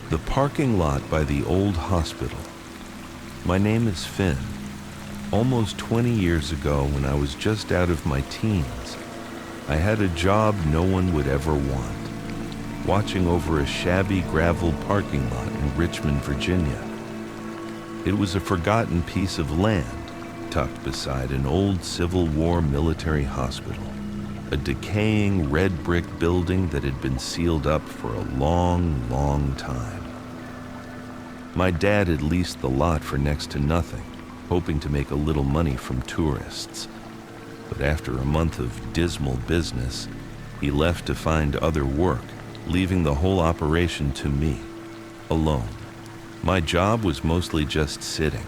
The parking lot by the old hospital. My name is Finn. Almost 20 years ago, when I was just out of my teens, I had a job no one would ever want, watching over a shabby gravel parking lot in Richmond, Virginia. It was a forgotten piece of land tucked beside an old Civil War military hospital, a decaying red brick building that had been sealed up for a long, long time. My dad had leased the lot for next to nothing, hoping to make a little money from tourists. But after a month of dismal business, he left to find other work, leaving the whole operation to me, alone. My job was mostly just sitting.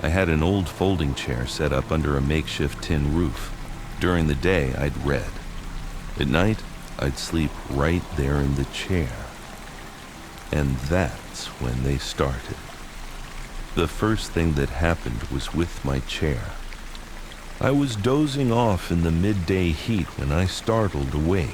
I had an old folding chair set up under a makeshift tin roof. During the day, I'd read. At night, I'd sleep right there in the chair. And that's when they started. The first thing that happened was with my chair. I was dozing off in the midday heat when I startled awake.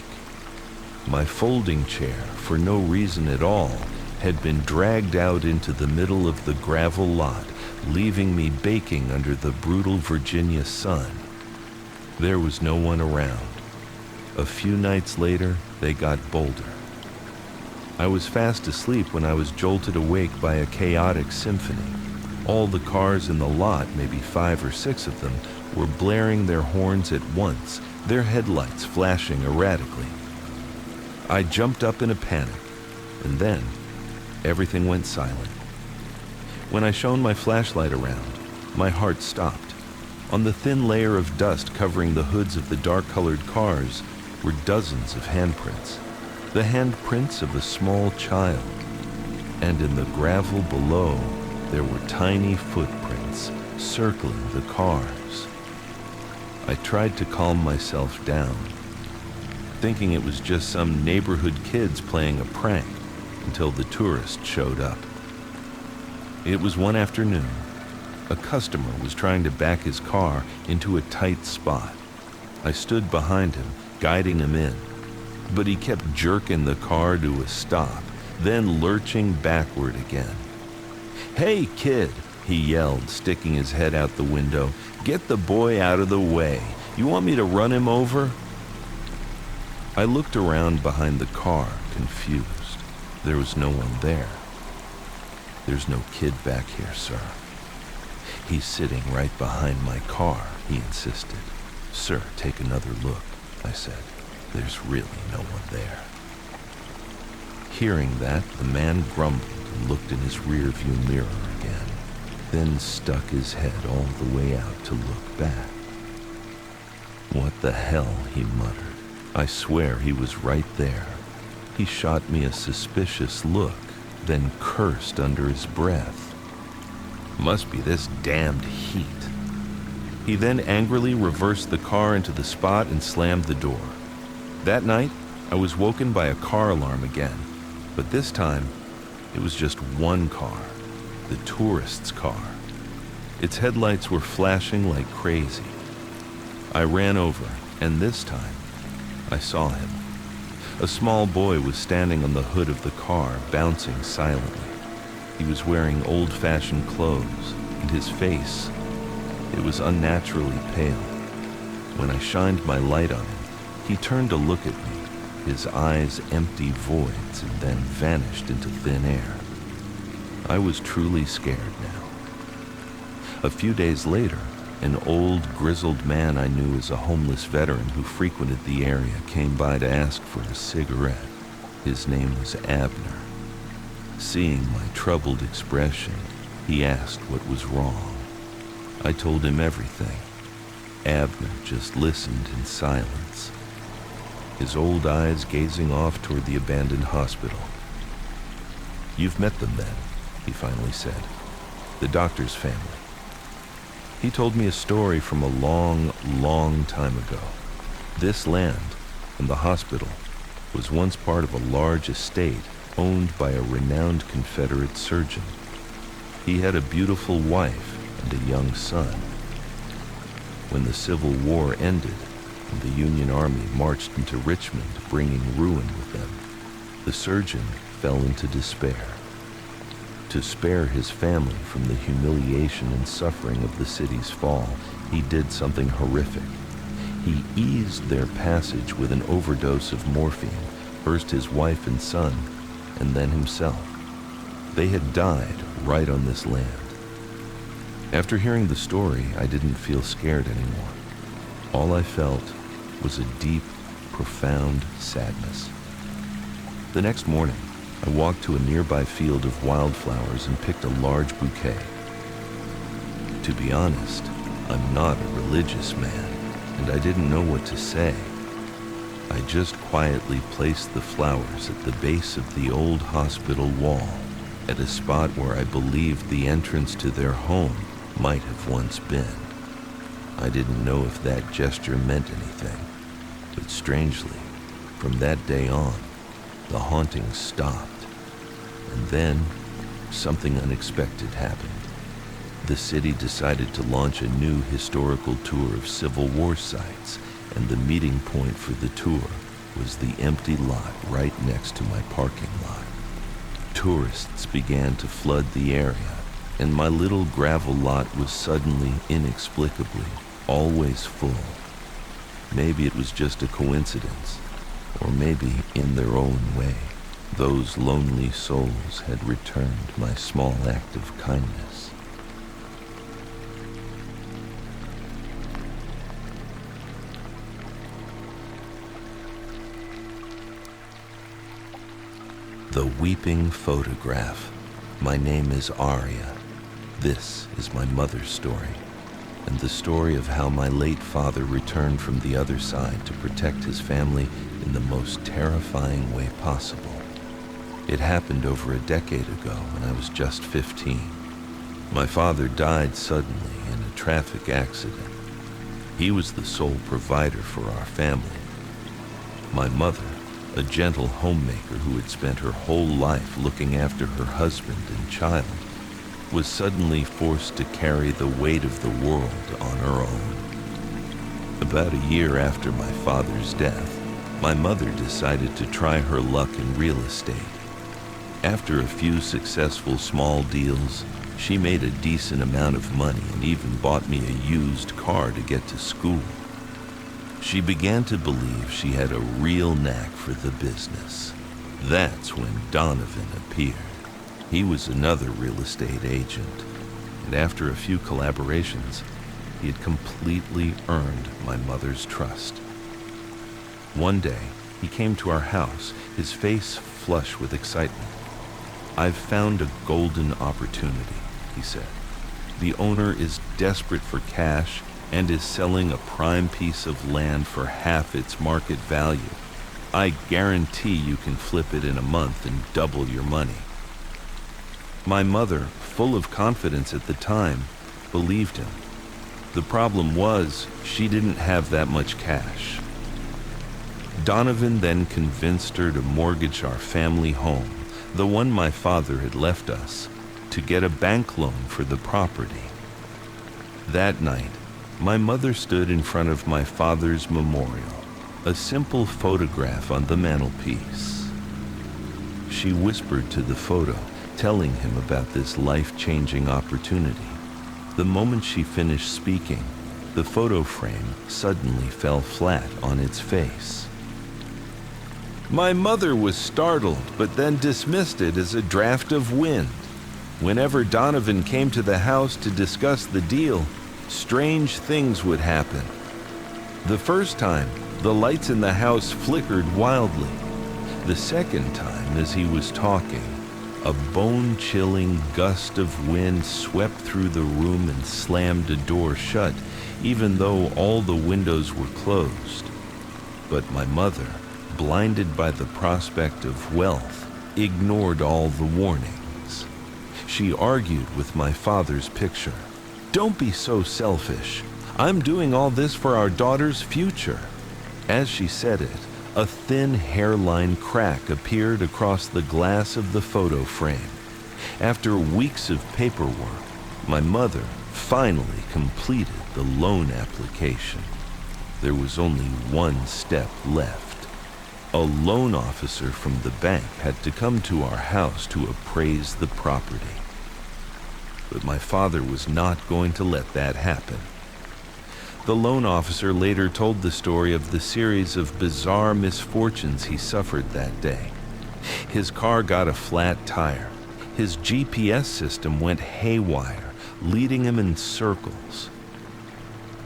My folding chair, for no reason at all, had been dragged out into the middle of the gravel lot, leaving me baking under the brutal Virginia sun. There was no one around. A few nights later, they got bolder. I was fast asleep when I was jolted awake by a chaotic symphony. All the cars in the lot, maybe 5 or 6 of them, were blaring their horns at once, their headlights flashing erratically. I jumped up in a panic, and then everything went silent. When I shone my flashlight around, my heart stopped. On the thin layer of dust covering the hoods of the dark-colored cars were dozens of handprints. The handprints of a small child, and in the gravel below, there were tiny footprints circling the cars. I tried to calm myself down, thinking it was just some neighborhood kids playing a prank, until the tourist showed up. It was one afternoon. A customer was trying to back his car into a tight spot. I stood behind him, guiding him in. But he kept jerking the car to a stop, then lurching backward again. "Hey, kid," he yelled, sticking his head out the window. "Get the boy out of the way. You want me to run him over?" I looked around behind the car, confused. There was no one there. "There's no kid back here, sir." "He's sitting right behind my car," he insisted. "Sir, take another look," I said. "There's really no one there." Hearing that, the man grumbled and looked in his rear-view mirror again, then stuck his head all the way out to look back. "What the hell?" he muttered. I swear he was right there. He shot me a suspicious look, then cursed under his breath. "Must be this damned heat." He then angrily reversed the car into the spot and slammed the door. That night, I was woken by a car alarm again, but this time, it was just one car, the tourist's car. Its headlights were flashing like crazy. I ran over, and this time, I saw him. A small boy was standing on the hood of the car, bouncing silently. He was wearing old-fashioned clothes, and his face, it was unnaturally pale. When I shined my light on him, he turned to look at me, his eyes empty voids, and then vanished into thin air. I was truly scared now. A few days later, an old, grizzled man I knew as a homeless veteran who frequented the area came by to ask for a cigarette. His name was Abner. Seeing my troubled expression, he asked what was wrong. I told him everything. Abner just listened in silence, his old eyes gazing off toward the abandoned hospital. "You've met them then," he finally said. "The doctor's family." He told me a story from a long, long time ago. This land and the hospital was once part of a large estate owned by a renowned Confederate surgeon. He had a beautiful wife and a young son. When the Civil War ended and the Union Army marched into Richmond, bringing ruin with them, the surgeon fell into despair. To spare his family from the humiliation and suffering of the city's fall, he did something horrific. He eased their passage with an overdose of morphine, first his wife and son, and then himself. They had died right on this land. After hearing the story, I didn't feel scared anymore. All I felt was a deep, profound sadness. The next morning, I walked to a nearby field of wildflowers and picked a large bouquet. To be honest, I'm not a religious man, and I didn't know what to say. I just quietly placed the flowers at the base of the old hospital wall, at a spot where I believed the entrance to their home might have once been. I didn't know if that gesture meant anything, but strangely, from that day on, the haunting stopped. And then, something unexpected happened. The city decided to launch a new historical tour of Civil War sites, and the meeting point for the tour was the empty lot right next to my parking lot. Tourists began to flood the area, and my little gravel lot was suddenly, inexplicably, always full. Maybe it was just a coincidence, or maybe in their own way, those lonely souls had returned my small act of kindness. The Weeping Photograph. My name is Aria. This is my mother's story, and the story of how my late father returned from the other side to protect his family in the most terrifying way possible. It happened over a decade ago when I was just 15. My father died suddenly in a traffic accident. He was the sole provider for our family. My mother, a gentle homemaker who had spent her whole life looking after her husband and child, was suddenly forced to carry the weight of the world on her own. About a year after my father's death, my mother decided to try her luck in real estate. After a few successful small deals, she made a decent amount of money and even bought me a used car to get to school. She began to believe she had a real knack for the business. That's when Donovan appeared. He was another real estate agent, and after a few collaborations, he had completely earned my mother's trust. One day, he came to our house, his face flush with excitement. "I've found a golden opportunity," he said. "The owner is desperate for cash and is selling a prime piece of land for half its market value. I guarantee you can flip it in a month and double your money." My mother, full of confidence at the time, believed him. The problem was, she didn't have that much cash. Donovan then convinced her to mortgage our family home, the one my father had left us, to get a bank loan for the property. That night, my mother stood in front of my father's memorial, a simple photograph on the mantelpiece. She whispered to the photo, telling him about this life-changing opportunity. The moment she finished speaking, the photo frame suddenly fell flat on its face. My mother was startled, but then dismissed it as a draft of wind. Whenever Donovan came to the house to discuss the deal, strange things would happen. The first time, the lights in the house flickered wildly. The second time, as he was talking, a bone-chilling gust of wind swept through the room and slammed a door shut, even though all the windows were closed. But my mother, blinded by the prospect of wealth, ignored all the warnings. She argued with my father's picture. "Don't be so selfish. I'm doing all this for our daughter's future." As she said it, a thin hairline crack appeared across the glass of the photo frame. After weeks of paperwork, my mother finally completed the loan application. There was only one step left: A loan officer from the bank had to come to our house to appraise the property. But my father was not going to let that happen. The loan officer later told the story of the series of bizarre misfortunes he suffered that day. His car got a flat tire. His GPS system went haywire, leading him in circles.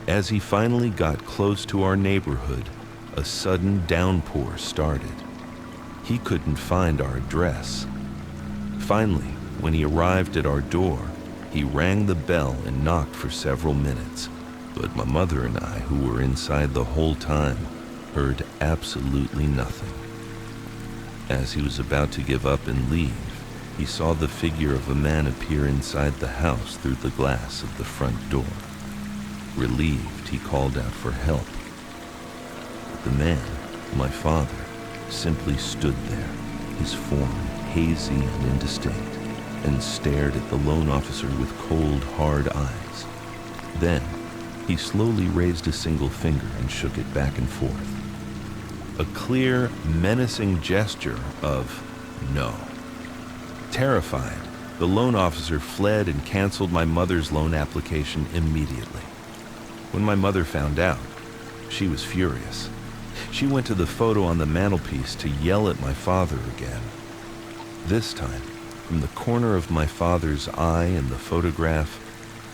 As he finally got close to our neighborhood, a sudden downpour started. He couldn't find our address. Finally, when he arrived at our door, he rang the bell and knocked for several minutes. But my mother and I, who were inside the whole time, heard absolutely nothing. As he was about to give up and leave, he saw the figure of a man appear inside the house through the glass of the front door. Relieved, he called out for help. But the man, my father, simply stood there, his form hazy and indistinct, and stared at the loan officer with cold, hard eyes. Then, he slowly raised a single finger and shook it back and forth. A clear, menacing gesture of no. Terrified, the loan officer fled and canceled my mother's loan application immediately. When my mother found out, she was furious. She went to the photo on the mantelpiece to yell at my father again. This time, from the corner of my father's eye in the photograph,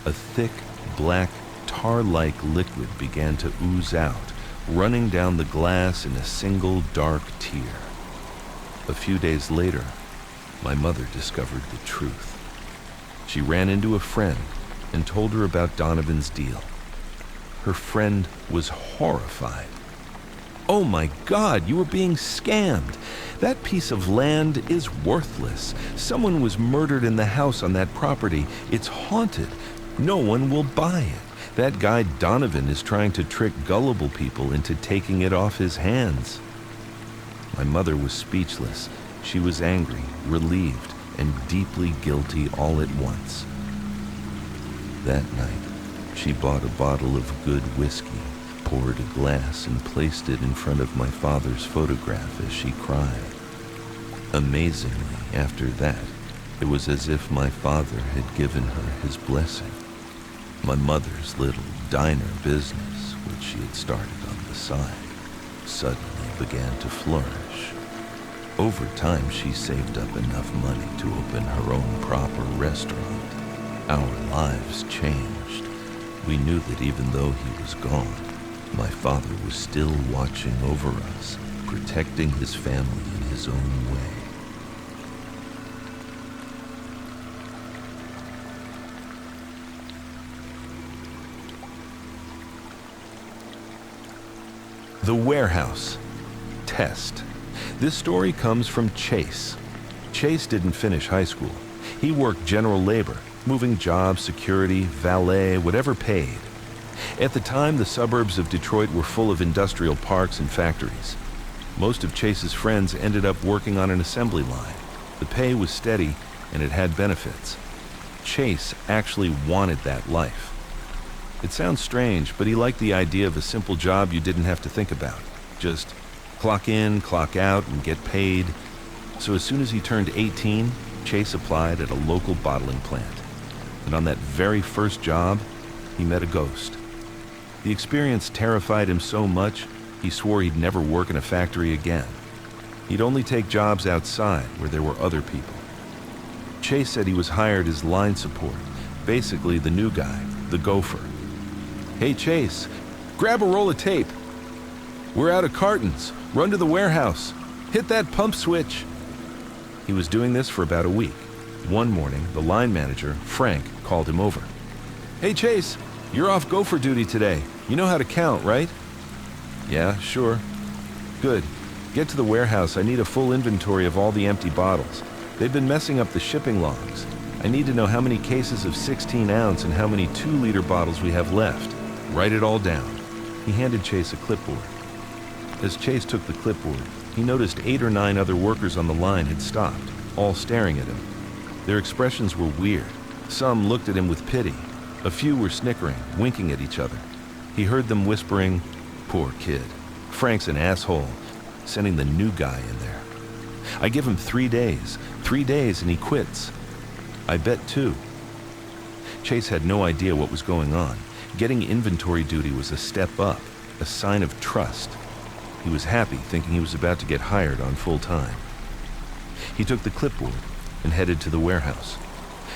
a thick, black, tar-like liquid began to ooze out, running down the glass in a single dark tear. A few days later, my mother discovered the truth. She ran into a friend and told her about Donovan's deal. Her friend was horrified. "Oh my God, you were being scammed. That piece of land is worthless. Someone was murdered in the house on that property. It's haunted. No one will buy it. That guy Donovan is trying to trick gullible people into taking it off his hands." My mother was speechless. She was angry, relieved, and deeply guilty all at once. That night, she bought a bottle of good whiskey, poured a glass, and placed it in front of my father's photograph as she cried. Amazingly, after that, it was as if my father had given her his blessing. My mother's little diner business, which she had started on the side, suddenly began to flourish. Over time, she saved up enough money to open her own proper restaurant. Our lives changed. We knew that even though he was gone, my father was still watching over us, protecting his family in his own way. The Warehouse. Test. This story comes from Chase. Chase didn't finish high school. He worked general labor, moving jobs, security, valet, whatever paid. At the time, the suburbs of Detroit were full of industrial parks and factories. Most of Chase's friends ended up working on an assembly line. The pay was steady, and it had benefits. Chase actually wanted that life. It sounds strange, but he liked the idea of a simple job you didn't have to think about. Just clock in, clock out, and get paid. So as soon as he turned 18, Chase applied at a local bottling plant. And on that very first job, he met a ghost. The experience terrified him so much, he swore he'd never work in a factory again. He'd only take jobs outside where there were other people. Chase said he was hired as line support, basically the new guy, the gopher. "Hey Chase, grab a roll of tape. We're out of cartons. Run to the warehouse. Hit that pump switch." He was doing this for about a week. One morning, the line manager, Frank, called him over. "Hey Chase, you're off gopher duty today. You know how to count, right?" "Yeah, sure." "Good. Get to the warehouse. I need a full inventory of all the empty bottles. They've been messing up the shipping logs. I need to know how many cases of 16-ounce and how many 2-liter bottles we have left. Write it all down." He handed Chase a clipboard. As Chase took the clipboard, he noticed 8 or 9 other workers on the line had stopped, all staring at him. Their expressions were weird. Some looked at him with pity. A few were snickering, winking at each other. He heard them whispering, "Poor kid. Frank's an asshole. sending the new guy in there. I give him 3 days. 3 days and he quits. I bet 2. Chase had no idea what was going on. Getting inventory duty was a step up, a sign of trust. He was happy, thinking he was about to get hired on full time. He took the clipboard and headed to the warehouse.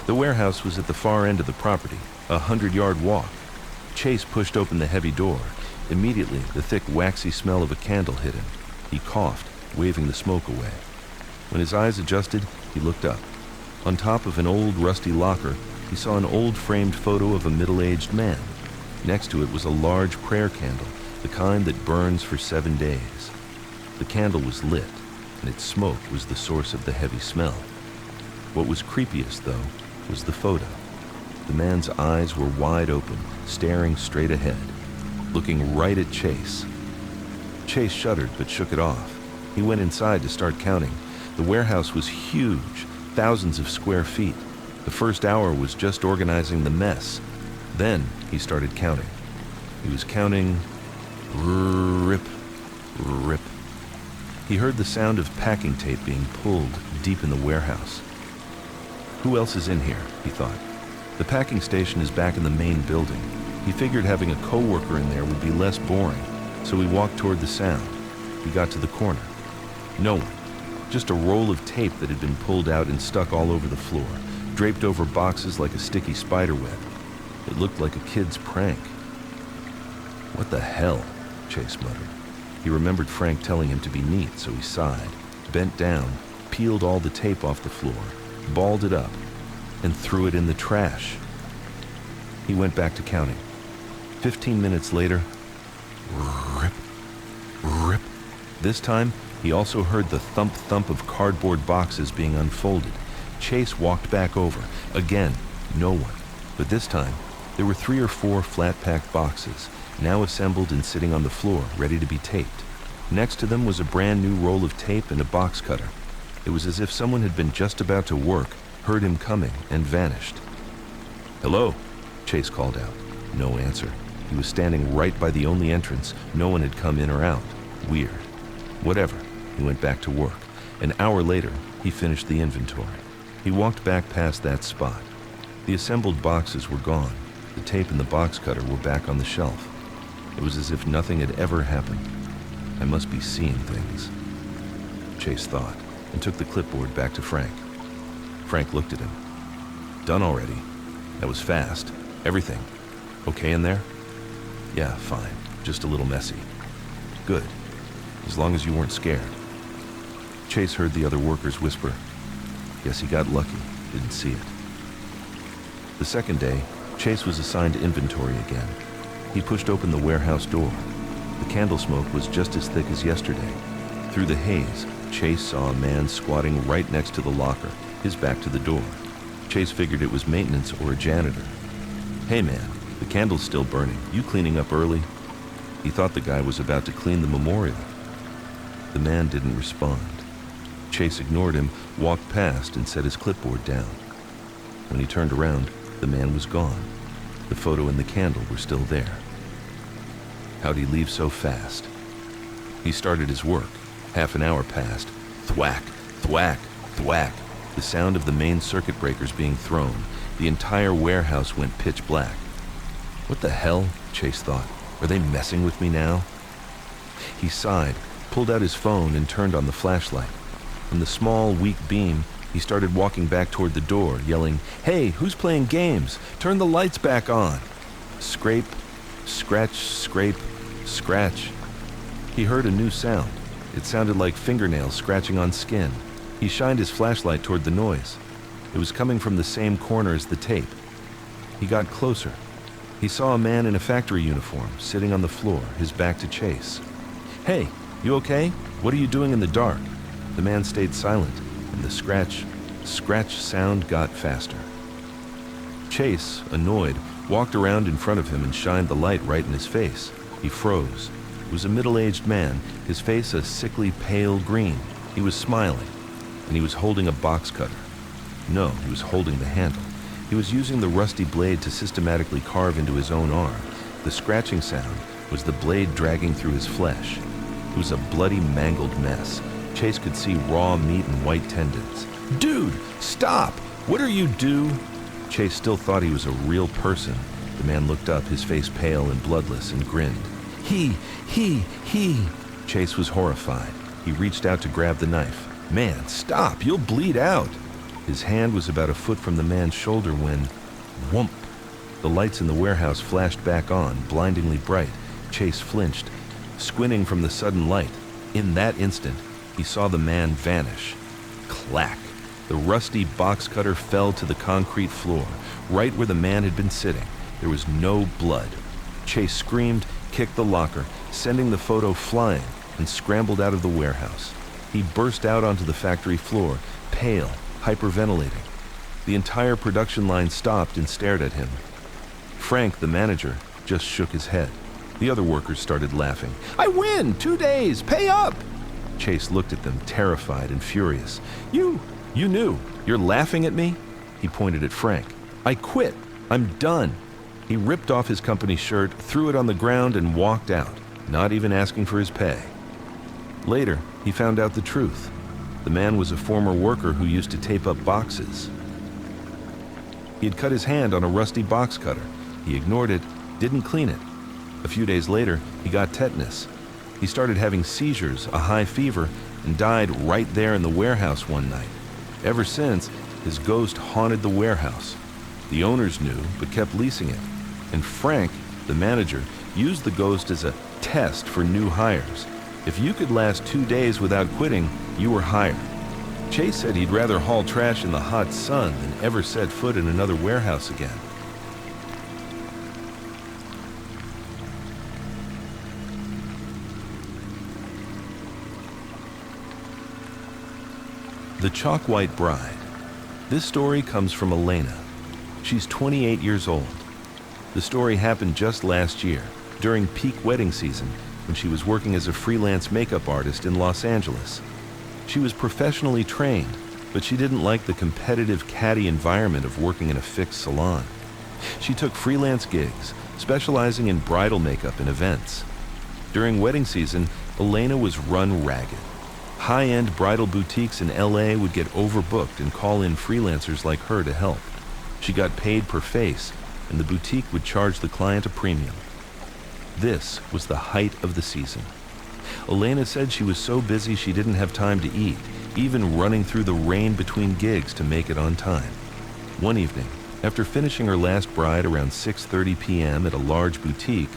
The warehouse was at the far end of the property, a 100-yard walk. Chase pushed open the heavy door. Immediately, the thick, waxy smell of a candle hit him. He coughed, waving the smoke away. When his eyes adjusted, he looked up. On top of an old, rusty locker, he saw an old framed photo of a middle-aged man. Next to it was a large prayer candle, the kind that burns for 7 days. The candle was lit, and its smoke was the source of the heavy smell. What was creepiest, though, was the photo. The man's eyes were wide open, staring straight ahead, looking right at Chase. Chase shuddered but shook it off. He went inside to start counting. The warehouse was huge, thousands of square feet. The first hour was just organizing the mess. Then he started counting. He was counting rip, rip. He heard the sound of packing tape being pulled deep in the warehouse. Who else is in here, he thought. The packing station is back in the main building. He figured having a co-worker in there would be less boring, so he walked toward the sound. He got to the corner. No one. Just a roll of tape that had been pulled out and stuck all over the floor, draped over boxes like a sticky spider web. It looked like a kid's prank. What the hell? Chase muttered. He remembered Frank telling him to be neat, so he sighed, bent down, peeled all the tape off the floor, balled it up, and threw it in the trash. He went back to counting. 15 minutes later, rip, rip. This time, he also heard the thump-thump of cardboard boxes being unfolded. Chase walked back over. Again, no one. But this time, there were 3 or 4 flat-packed boxes, now assembled and sitting on the floor, ready to be taped. Next to them was a brand new roll of tape and a box cutter. It was as if someone had been just about to work, heard him coming, and vanished. "Hello," Chase called out. No answer. He was standing right by the only entrance. No one had come in or out. Weird. Whatever. He went back to work. An hour later, he finished the inventory. He walked back past that spot. The assembled boxes were gone. The tape and the box cutter were back on the shelf. It was as if nothing had ever happened. I must be seeing things, Chase thought, and took the clipboard back to Frank. Frank looked at him. "Done already. That was fast. Everything. Okay in there?" "Yeah, fine. Just a little messy." "Good. As long as you weren't scared." Chase heard the other workers whisper, "Guess he got lucky. Didn't see it." The second day, Chase was assigned inventory again. He pushed open the warehouse door. The candle smoke was just as thick as yesterday. Through the haze, Chase saw a man squatting right next to the locker, his back to the door. Chase figured it was maintenance or a janitor. "Hey man, the candle's still burning. You cleaning up early?" He thought the guy was about to clean the memorial. The man didn't respond. Chase ignored him, walked past, and set his clipboard down. When he turned around, the man was gone. The photo and the candle were still there. How'd he leave so fast? He started his work. Half an hour passed. Thwack, thwack, thwack. The sound of the main circuit breakers being thrown. The entire warehouse went pitch black. What the hell? Chase thought. Are they messing with me now? He sighed, pulled out his phone, and turned on the flashlight. In the small, weak beam, he started walking back toward the door, yelling, "Hey, who's playing games? Turn the lights back on!" Scrape, scratch, scrape, scratch. He heard a new sound. It sounded like fingernails scratching on skin. He shined his flashlight toward the noise. It was coming from the same corner as the tape. He got closer. He saw a man in a factory uniform sitting on the floor, his back to Chase. "Hey, you okay? What are you doing in the dark?" The man stayed silent, and the scratch, scratch sound got faster. Chase, annoyed, walked around in front of him and shined the light right in his face. He froze. It was a middle-aged man, his face a sickly pale green. He was smiling, and he was holding a box cutter. No, he was holding the handle. He was using the rusty blade to systematically carve into his own arm. The scratching sound was the blade dragging through his flesh. It was a bloody, mangled mess. Chase could see raw meat and white tendons. "Dude, stop! What are you do?" Chase still thought he was a real person. The man looked up, his face pale and bloodless, and grinned. He. Chase was horrified. He reached out to grab the knife. "Man, stop! You'll bleed out!" His hand was about a foot from the man's shoulder when, whoomp! The lights in the warehouse flashed back on, blindingly bright. Chase flinched, squinting from the sudden light. In that instant, he saw the man vanish. Clack! The rusty box cutter fell to the concrete floor, right where the man had been sitting. There was no blood. Chase screamed, kicked the locker, sending the photo flying, and scrambled out of the warehouse. He burst out onto the factory floor, pale, hyperventilating. The entire production line stopped and stared at him. Frank, the manager, just shook his head. The other workers started laughing. "I win! 2 days! Pay up!" Chase looked at them, terrified and furious. You knew. You're laughing at me?" He pointed at Frank. "I quit. I'm done." He ripped off his company shirt, threw it on the ground, and walked out, not even asking for his pay. Later, he found out the truth. The man was a former worker who used to tape up boxes. He had cut his hand on a rusty box cutter. He ignored it, didn't clean it. A few days later, he got tetanus. He started having seizures, a high fever, and died right there in the warehouse one night. Ever since, his ghost haunted the warehouse. The owners knew, but kept leasing it. And Frank, the manager, used the ghost as a test for new hires. If you could last 2 days without quitting, you were hired. Chase said he'd rather haul trash in the hot sun than ever set foot in another warehouse again. The Chalk White Bride. This story comes from Elena. She's 28 years old. The story happened just last year, during peak wedding season, when she was working as a freelance makeup artist in Los Angeles. She was professionally trained, but she didn't like the competitive, catty environment of working in a fixed salon. She took freelance gigs, specializing in bridal makeup and events. During wedding season, Elena was run ragged. High-end bridal boutiques in LA would get overbooked and call in freelancers like her to help. She got paid per face, and the boutique would charge the client a premium. This was the height of the season. Elena said she was so busy she didn't have time to eat, even running through the rain between gigs to make it on time. One evening, after finishing her last bride around 6:30 p.m. at a large boutique,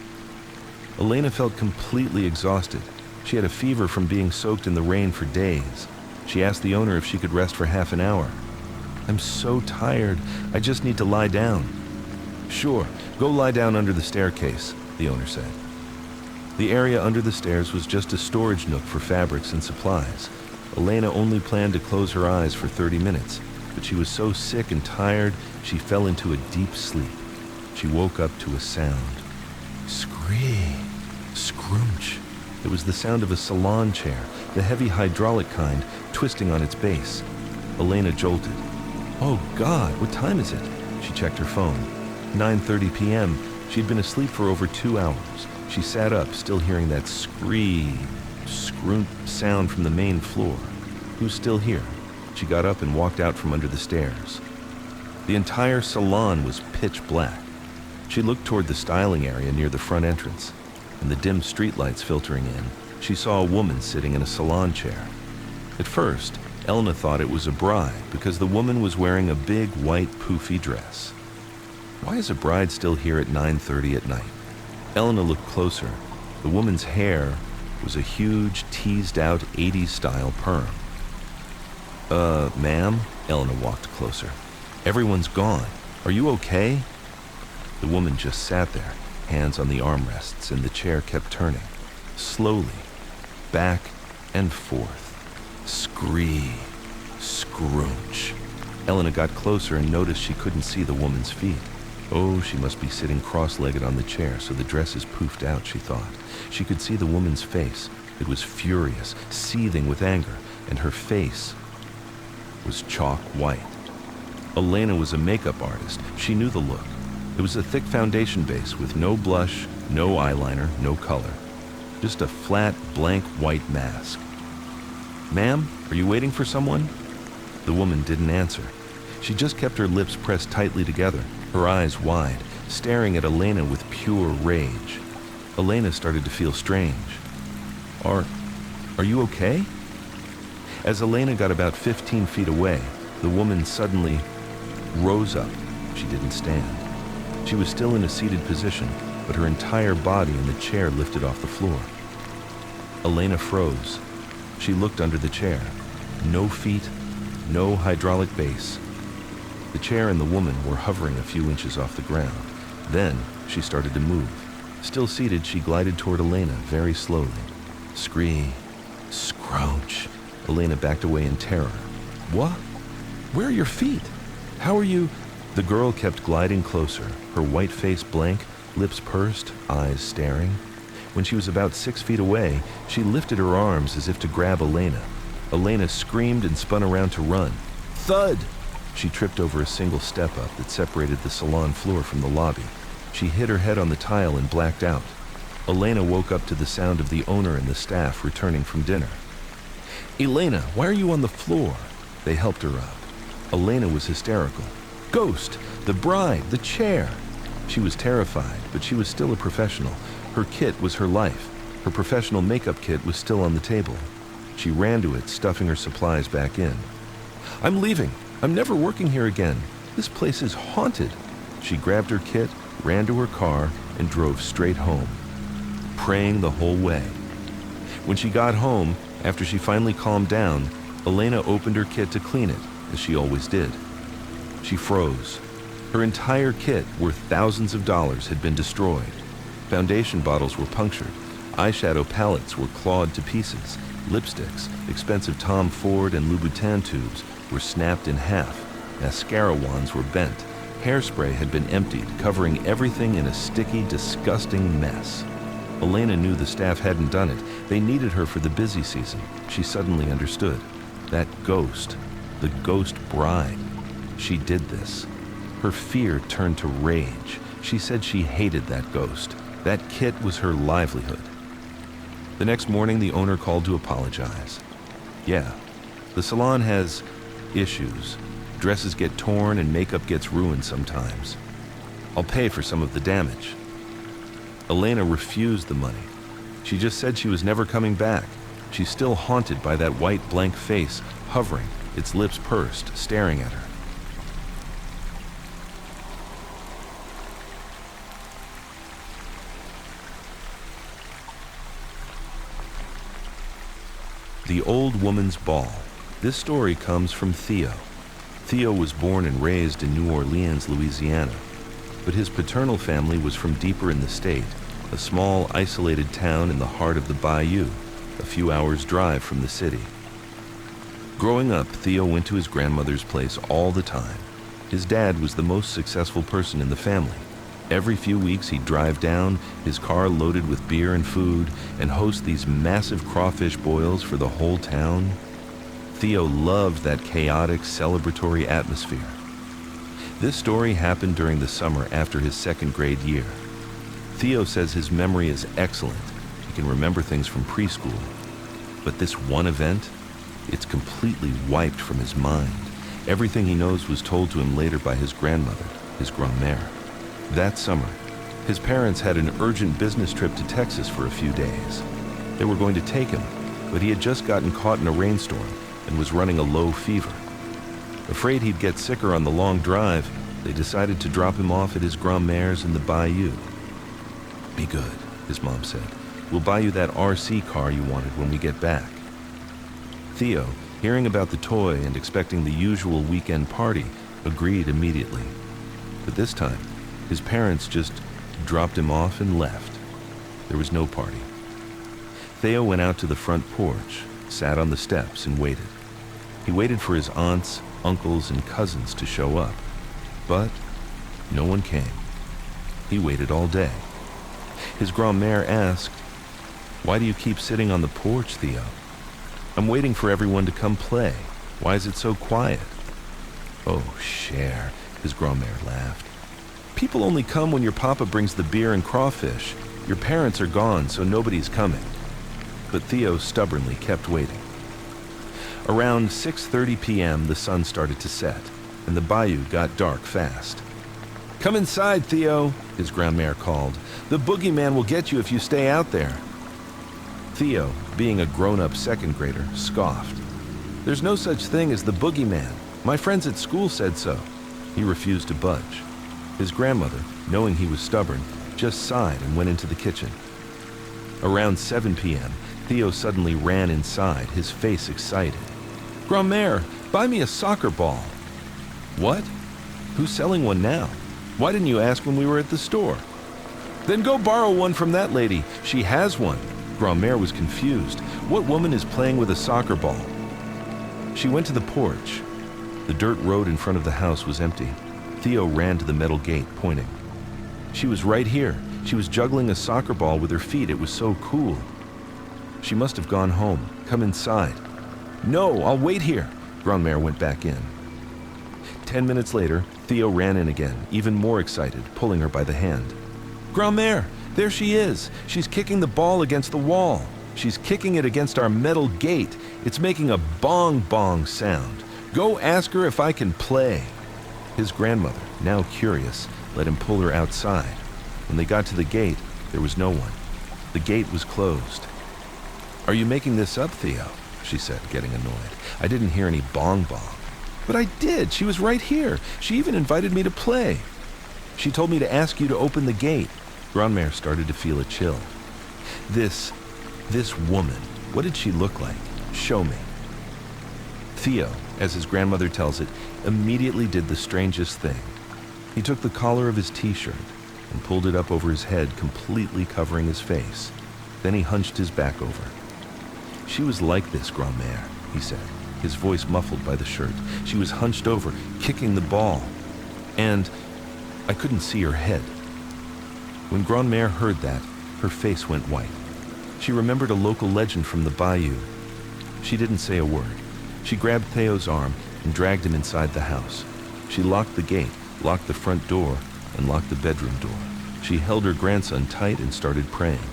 Elena felt completely exhausted. She had a fever from being soaked in the rain for days. She asked the owner if she could rest for half an hour. "I'm so tired. I just need to lie down." "Sure, go lie down under the staircase," the owner said. The area under the stairs was just a storage nook for fabrics and supplies. Elena only planned to close her eyes for 30 minutes, but she was so sick and tired, she fell into a deep sleep. She woke up to a sound. Scree, scrunch. It was the sound of a salon chair, the heavy hydraulic kind, twisting on its base. Elena jolted. "Oh God, what time is it?" She checked her phone. 9:30 p.m. She'd been asleep for over 2 hours. She sat up, still hearing that scrunch sound from the main floor. Who's still here? She got up and walked out from under the stairs. The entire salon was pitch black. She looked toward the styling area near the front entrance. In the dim streetlights filtering in, she saw a woman sitting in a salon chair. At first, Elena thought it was a bride because the woman was wearing a big white poofy dress. Why is a bride still here at 9:30 at night? Elena looked closer. The woman's hair was a huge, teased-out 80s-style perm. Ma'am?" Elena walked closer. "Everyone's gone. Are you okay?" The woman just sat there, hands on the armrests, and the chair kept turning, slowly, back and forth. Scree, scrunch. Elena got closer and noticed she couldn't see the woman's feet. Oh, she must be sitting cross-legged on the chair, so the dress is poofed out, she thought. She could see the woman's face. It was furious, seething with anger, and her face was chalk white. Elena was a makeup artist. She knew the look. It was a thick foundation base with no blush, no eyeliner, no color. Just a flat, blank white mask. "Ma'am, are you waiting for someone?" The woman didn't answer. She just kept her lips pressed tightly together, her eyes wide, staring at Elena with pure rage. Elena started to feel strange. Are you okay?" As Elena got about 15 feet away, the woman suddenly rose up. She didn't stand. She was still in a seated position, but her entire body in the chair lifted off the floor. Elena froze. She looked under the chair. No feet, no hydraulic base. The chair and the woman were hovering a few inches off the ground. Then she started to move. Still seated, she glided toward Elena very slowly. Scrouch. Elena backed away in terror. "What? Where are your feet? How are you?" The girl kept gliding closer, her white face blank, lips pursed, eyes staring. When she was about 6 feet away, she lifted her arms as if to grab Elena. Elena screamed and spun around to run. Thud! She tripped over a single step-up that separated the salon floor from the lobby. She hit her head on the tile and blacked out. Elena woke up to the sound of the owner and the staff returning from dinner. "Elena, why are you on the floor?" They helped her up. Elena was hysterical. "Ghost! The bride! The chair!" She was terrified, but she was still a professional. Her kit was her life. Her professional makeup kit was still on the table. She ran to it, stuffing her supplies back in. "I'm leaving. I'm never working here again. This place is haunted." She grabbed her kit, ran to her car, and drove straight home, praying the whole way. When she got home, after she finally calmed down, Elena opened her kit to clean it, as she always did. She froze. Her entire kit, worth thousands of dollars, had been destroyed. Foundation bottles were punctured. Eyeshadow palettes were clawed to pieces. Lipsticks, expensive Tom Ford and Louboutin tubes, were snapped in half. Mascara wands were bent. Hairspray had been emptied, covering everything in a sticky, disgusting mess. Elena knew the staff hadn't done it. They needed her for the busy season. She suddenly understood. That ghost, the ghost bride, she did this. Her fear turned to rage. She said she hated that ghost. That kit was her livelihood. The next morning, the owner called to apologize. "Yeah, the salon has issues. Dresses get torn and makeup gets ruined sometimes. I'll pay for some of the damage." Elena refused the money. She just said she was never coming back. She's still haunted by that white blank face, hovering, its lips pursed, staring at her. The Old Woman's Ball. This story comes from Theo. Theo was born and raised in New Orleans, Louisiana, but his paternal family was from deeper in the state, a small, isolated town in the heart of the bayou, a few hours' drive from the city. Growing up, Theo went to his grandmother's place all the time. His dad was the most successful person in the family. Every few weeks he'd drive down, his car loaded with beer and food, and host these massive crawfish boils for the whole town. Theo loved that chaotic, celebratory atmosphere. This story happened during the summer after his second grade year. Theo says his memory is excellent. He can remember things from preschool. But this one event, it's completely wiped from his mind. Everything he knows was told to him later by his grandmother, his grand-mère. That summer, his parents had an urgent business trip to Texas for a few days. They were going to take him, but he had just gotten caught in a rainstorm and was running a low fever. Afraid he'd get sicker on the long drive, they decided to drop him off at his grand-mère's in the bayou. "Be good," his mom said. "We'll buy you that RC car you wanted when we get back." Theo, hearing about the toy and expecting the usual weekend party, agreed immediately. But this time, his parents just dropped him off and left. There was no party. Theo went out to the front porch, sat on the steps, and waited. He waited for his aunts, uncles, and cousins to show up. But no one came. He waited all day. His grand-mère asked, "Why do you keep sitting on the porch, Theo?" "I'm waiting for everyone to come play. Why is it so quiet?" "Oh, Cher," his grand-mère laughed. "People only come when your papa brings the beer and crawfish. Your parents are gone, so nobody's coming." but Theo stubbornly kept waiting. Around 6:30 p.m., the sun started to set, and the bayou got dark fast. "Come inside, Theo," his grandmère called. "The boogeyman will get you if you stay out there." Theo, being a grown-up second grader, scoffed. "There's no such thing as the boogeyman. My friends at school said so." He refused to budge. His grandmother, knowing he was stubborn, just sighed and went into the kitchen. Around 7 p.m., Theo suddenly ran inside, his face excited. "Grandmère, buy me a soccer ball." "What? Who's selling one now? Why didn't you ask when we were at the store?" "Then go borrow one from that lady. She has one." Grandmère was confused. What woman is playing with a soccer ball? She went to the porch. The dirt road in front of the house was empty. Theo ran to the metal gate, pointing. She was right here. She was juggling a soccer ball with her feet. It was so cool. She must have gone home. Come inside. "No, I'll wait here." Grandmère went back in. 10 minutes later, Theo ran in again, even more excited, pulling her by the hand. "Grandmère, there she is. She's kicking the ball against the wall. She's kicking it against our metal gate. It's making a bong-bong sound. Go ask her if I can play." His grandmother, now curious, let him pull her outside. When they got to the gate, there was no one. The gate was closed. "Are you making this up, Theo?" she said, getting annoyed. "I didn't hear any bong-bong." "But I did. She was right here. She even invited me to play. She told me to ask you to open the gate." Grandmère started to feel a chill. This woman, what did she look like? Show me." Theo, as his grandmother tells it, immediately did the strangest thing. He took the collar of his t-shirt and pulled it up over his head, completely covering his face. Then he hunched his back over. "She was like this, Grandmère," he said, his voice muffled by the shirt. "She was hunched over, kicking the ball. And I couldn't see her head." When Grandmère heard that, her face went white. She remembered a local legend from the bayou. She didn't say a word. She grabbed Theo's arm and dragged him inside the house. She locked the gate, locked the front door, and locked the bedroom door. She held her grandson tight and started praying.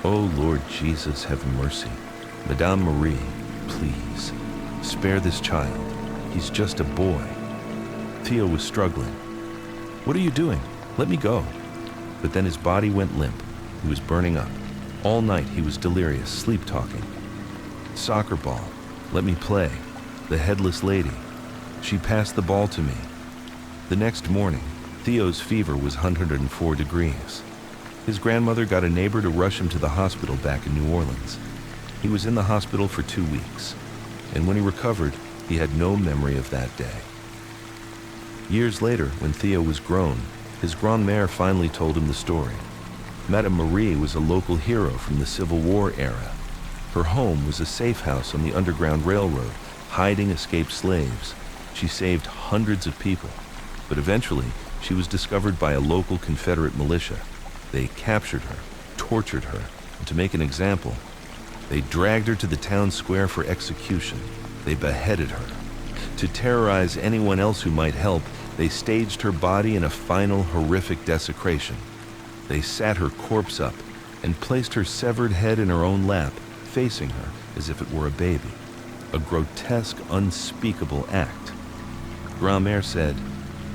"Oh, Lord Jesus, have mercy. Madame Marie, please, spare this child. He's just a boy." Theo was struggling. "What are you doing? Let me go." But then his body went limp. He was burning up. All night he was delirious, sleep-talking. "Soccer ball. Let me play. The headless lady. She passed the ball to me." The next morning, Theo's fever was 104 degrees. His grandmother got a neighbor to rush him to the hospital back in New Orleans. He was in the hospital for 2 weeks, and when he recovered, he had no memory of that day. Years later, when Theo was grown, his grandmère finally told him the story. Madame Marie was a local hero from the Civil War era. Her home was a safe house on the Underground Railroad, hiding escaped slaves. She saved hundreds of people, but eventually she was discovered by a local Confederate militia. They captured her, tortured her, and to make an example, they dragged her to the town square for execution. They beheaded her. To terrorize anyone else who might help, they staged her body in a final horrific desecration. They sat her corpse up and placed her severed head in her own lap, facing her as if it were a baby. A grotesque, unspeakable act. Grandmère said,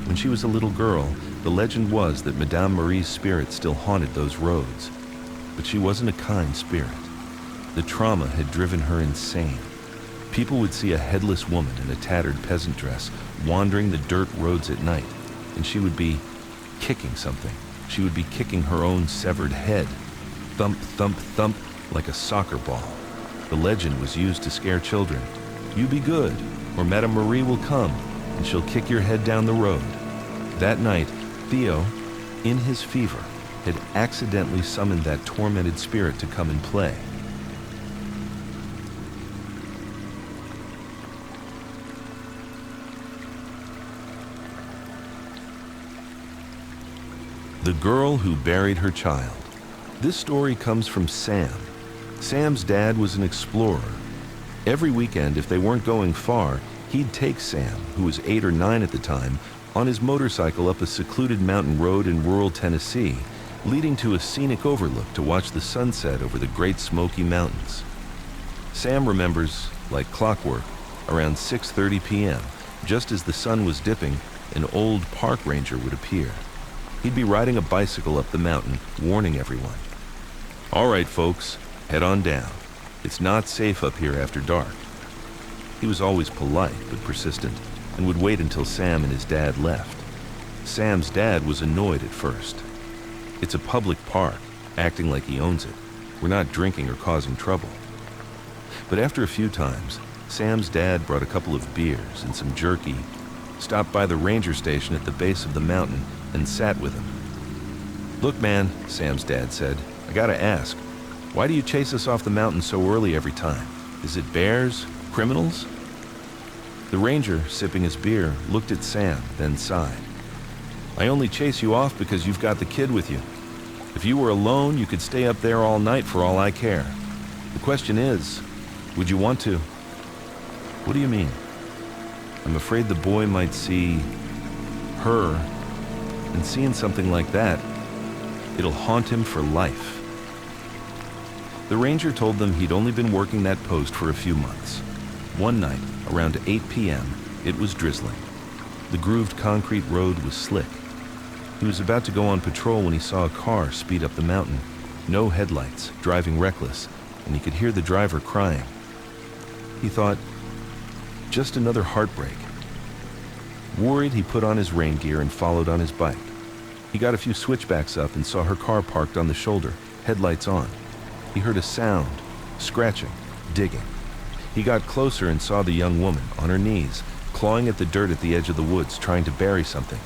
when she was a little girl, the legend was that Madame Marie's spirit still haunted those roads. But she wasn't a kind spirit. The trauma had driven her insane. People would see a headless woman in a tattered peasant dress wandering the dirt roads at night, and she would be kicking something. She would be kicking her own severed head. Thump, thump, thump, like a soccer ball. The legend was used to scare children. You be good, or Madame Marie will come, and she'll kick your head down the road. That night, Theo, in his fever, had accidentally summoned that tormented spirit to come and play. The girl who buried her child. This story comes from Sam. Sam's dad was an explorer. Every weekend, if they weren't going far, he'd take Sam, who was 8 or 9 at the time, on his motorcycle up a secluded mountain road in rural Tennessee, leading to a scenic overlook to watch the sunset over the Great Smoky Mountains. Sam remembers, like clockwork, around 6:30 p.m., just as the sun was dipping, an old park ranger would appear. He'd be riding a bicycle up the mountain, warning everyone. "All right, folks, head on down. It's not safe up here after dark." He was always polite but persistent, and would wait until Sam and his dad left. Sam's dad was annoyed at first. "It's a public park," acting like he owns it. "We're not drinking or causing trouble." But after a few times, Sam's dad brought a couple of beers and some jerky, stopped by the ranger station at the base of the mountain, and sat with him. "Look, man," Sam's dad said, "I gotta ask, why do you chase us off the mountain so early every time? Is it bears? Criminals?" The ranger, sipping his beer, looked at Sam, then sighed. "I only chase you off because you've got the kid with you. If you were alone, you could stay up there all night for all I care. The question is, would you want to?" "What do you mean?" "I'm afraid the boy might see her, and seeing something like that, it'll haunt him for life." The ranger told them he'd only been working that post for a few months. One night, around 8 p.m., it was drizzling. The grooved concrete road was slick. He was about to go on patrol when he saw a car speed up the mountain. No headlights, driving reckless, and he could hear the driver crying. He thought, just another heartbreak. Worried, he put on his rain gear and followed on his bike. He got a few switchbacks up and saw her car parked on the shoulder, headlights on. He heard a sound, scratching, digging. He got closer and saw the young woman, on her knees, clawing at the dirt at the edge of the woods, trying to bury something.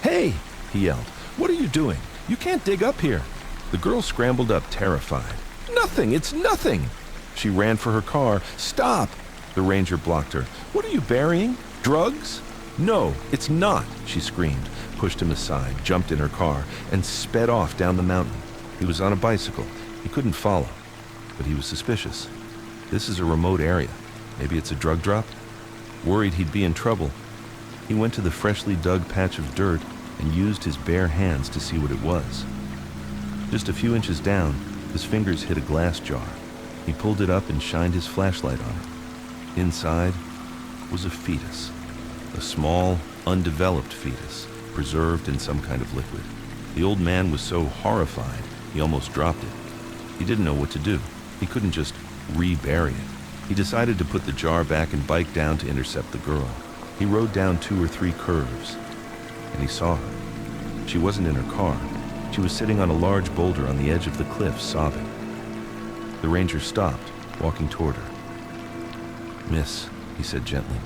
"Hey!" he yelled. "What are you doing? You can't dig up here." The girl scrambled up, terrified. "Nothing! It's nothing!" She ran for her car. "Stop!" The ranger blocked her. "What are you burying? Drugs?" "No, it's not!" she screamed, pushed him aside, jumped in her car, and sped off down the mountain. He was on a bicycle. He couldn't follow, but he was suspicious. This is a remote area. Maybe it's a drug drop? Worried he'd be in trouble, he went to the freshly dug patch of dirt and used his bare hands to see what it was. Just a few inches down, his fingers hit a glass jar. He pulled it up and shined his flashlight on it. Inside was a fetus, a small, undeveloped fetus, preserved in some kind of liquid. The old man was so horrified, he almost dropped it. He didn't know what to do. He couldn't just rebury it. He decided to put the jar back and bike down to intercept the girl. He rode down 2 or 3 curves, and he saw her. She wasn't in her car. She was sitting on a large boulder on the edge of the cliff, sobbing. The ranger stopped, walking toward her. "Miss," he said gently,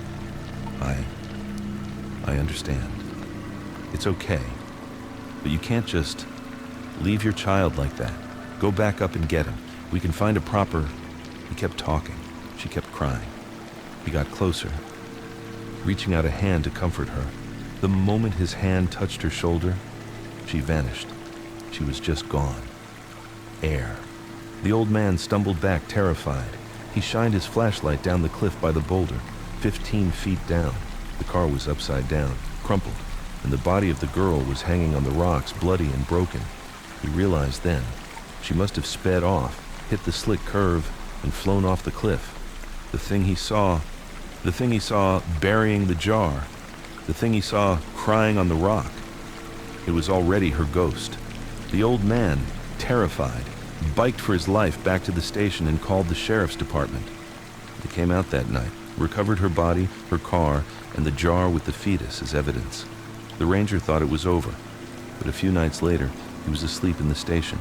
I understand. It's okay, but you can't just leave your child like that. Go back up and get him. We can find a proper..." He kept talking. She kept crying. He got closer, reaching out a hand to comfort her. The moment his hand touched her shoulder, she vanished. She was just gone. Air. The old man stumbled back, terrified. He shined his flashlight down the cliff by the boulder, 15 feet down. The car was upside down, crumpled, and the body of the girl was hanging on the rocks, bloody and broken. He realized then, she must have sped off, hit the slick curve, and flown off the cliff. The thing he saw burying the jar, the thing he saw crying on the rock, it was already her ghost. The old man, terrified, biked for his life back to the station and called the sheriff's department. They came out that night, recovered her body, her car, and the jar with the fetus as evidence. The ranger thought it was over, but a few nights later, he was asleep in the station,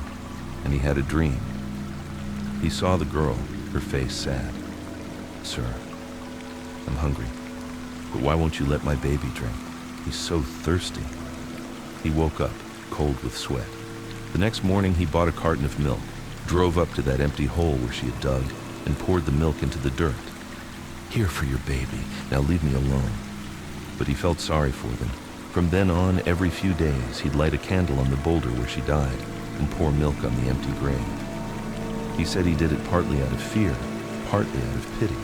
and he had a dream. He saw the girl, her face sad. "Sir, I'm hungry, but why won't you let my baby drink? He's so thirsty." He woke up, cold with sweat. The next morning, he bought a carton of milk, drove up to that empty hole where she had dug, and poured the milk into the dirt. "Here for your baby, now leave me alone." But he felt sorry for them. From then on, every few days, he'd light a candle on the boulder where she died and pour milk on the empty grave. He said he did it partly out of fear, partly out of pity.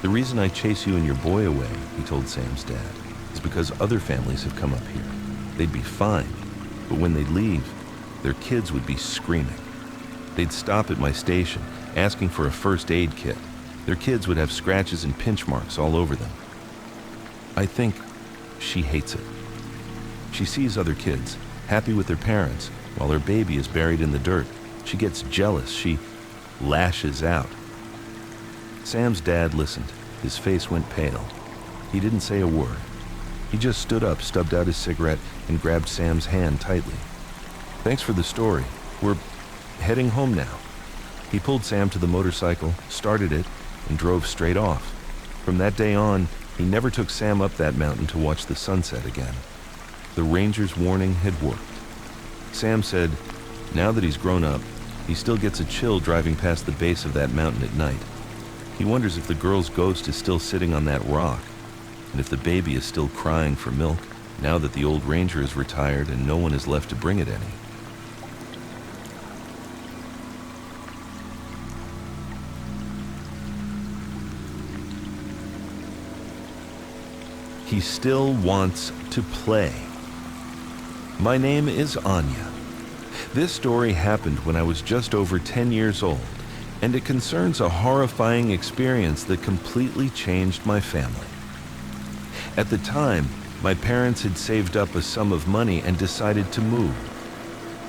"The reason I chase you and your boy away," he told Sam's dad, "is because other families have come up here. They'd be fine, but when they'd leave, their kids would be screaming. They'd stop at my station, asking for a first aid kit. Their kids would have scratches and pinch marks all over them. I think she hates it. She sees other kids, happy with their parents, while her baby is buried in the dirt. She gets jealous. She lashes out. Sam's dad listened. His face went pale. He didn't say a word. He just stood up, stubbed out his cigarette, and grabbed Sam's hand tightly. "Thanks for the story. We're heading home now." He pulled Sam to the motorcycle, started it, and drove straight off. From that day on, he never took Sam up that mountain to watch the sunset again. The ranger's warning had worked. Sam said, now that he's grown up, he still gets a chill driving past the base of that mountain at night. He wonders if the girl's ghost is still sitting on that rock, and if the baby is still crying for milk, now that the old ranger is retired and no one is left to bring it any. He still wants to play. My name is Anya. This story happened when I was just over 10 years old, and it concerns a horrifying experience that completely changed my family. At the time, my parents had saved up a sum of money and decided to move.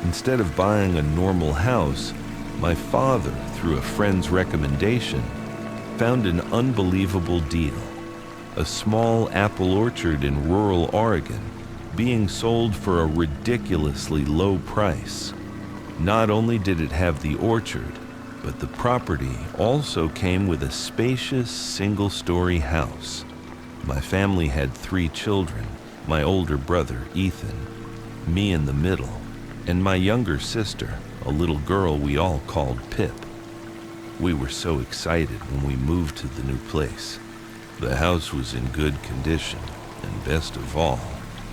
Instead of buying a normal house, my father, through a friend's recommendation, found an unbelievable deal. A small apple orchard in rural Oregon, being sold for a ridiculously low price. Not only did it have the orchard, but the property also came with a spacious single-story house. My family had 3 children, my older brother, Ethan, me in the middle, and my younger sister, a little girl we all called Pip. We were so excited when we moved to the new place. The house was in good condition, and best of all,